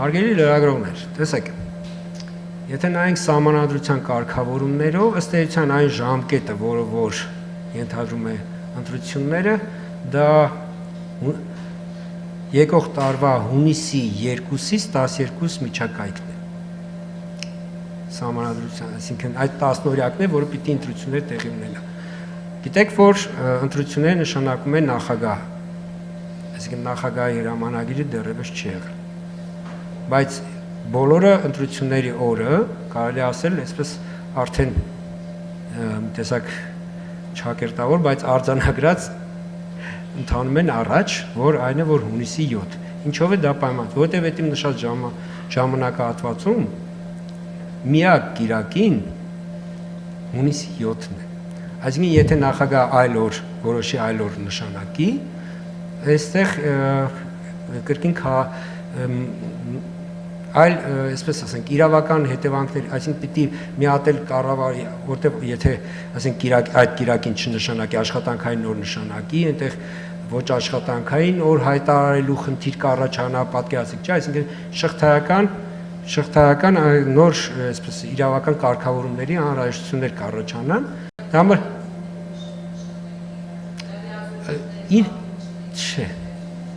Հարգելի լրագրողներ, տեսեք, եթե նայենք սահմանադրության կարգավորումներով, ըստ էության այն ժամկետը, որը որ ենթադրում է ընտրությունները, դա եկող տարվա հունիսի 2-ից 12 միջակայքն է։ Սահմանադրության, այսինքն այդ 10-օրյակն է, որը պիտի ընտրություններ տեղի ունենա։ Գիտեք, որ ընտրությունները նշանակում է նախագահ, այսինքն նախագահի հրամանագիրը դեռևս չի եղել։ Բայց բոլորը ընտրությունների օրը կարելի ասել, այսպես արդեն տեսակ չակերտավոր, բայց արձանագրած ընթանում են առաջ, որ այն է, որ հունիսի 7։ Ինչով է դա պայմանավորված, որտեղ այդ իմ նշած ժամանակահատվածում միակ կիրակին հունիսի 7-ն է։ Այսինքն, եթե նախագահ այլ օր, որոշի այլ օր նշանակի, այստեղ կրկին այլ, այսպես ասենք, իրավական հետևանքներ, այսինքն պիտի միատել կառավարի, որտեղ եթե ասենք այդ կիրակին չնշանակի, աշխատանքային օր նշանակի, այնտեղ ոչ աշխատանքային օր հայտարարելու խնդիր կառաջանա, պատկերացիք չէ, այսինքն շղթայական նոր, այսպես իրավական կարգավորումների անհրաժեշտություններ կառաջանան, դա համար չէ,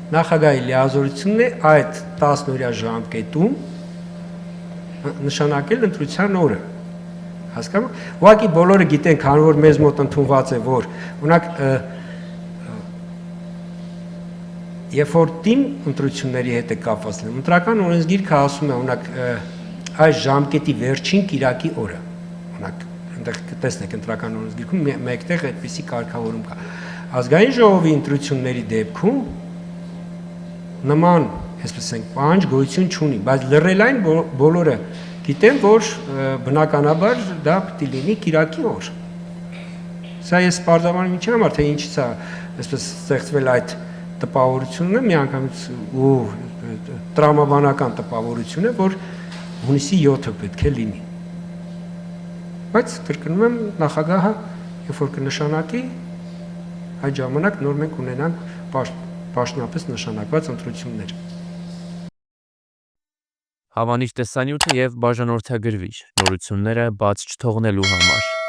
նախագահի լիազորությունն է այդ 10-օրյա ժամկետում նշանակել ընտրության օրը, հասկանում, ուղղակի բոլորը գիտեն, քանի որ մեզ մոտ ընդունված է, որ օրինակ երբ որ թիմ ընտրությունների հետ է կապված, ընտրական օրենսգիրքը ասում է, օրինակ այս ժամկետի վերջին կիրակի օրը, օրինակ այնտեղ կտեսնեք ընտրական օրենսգիրքում մեկտեղ այդպիսի կարգավորում կա։ Ազգային ժողովի ընտրությունների դեպքում նման, այսպես ասենք, պահանջ գոյություն չունի, բայց լրելային բոլորը գիտեն, որ բնականաբար դա պիտի լինի կիրակի օր։ Սա ես պարզաբանում ինչի համար, թե ինչից է այսպես ստեղծվել այդ տպավորությունը, միանգամից ու տրամաբանական տպավորությունը, որ հունիսի 7-ը պետք է լինի։ Բայց կրկնում եմ, նախագահը, երբ որ կնշանակի, այդ ժամանակ նոր մենք ունենանք պաշտոնապես նշանակված ընտրություններ։ Հավանիչ տեսանյութը եւ բաժանորդագրվիչ նորությունները բաց չթողնելու համար։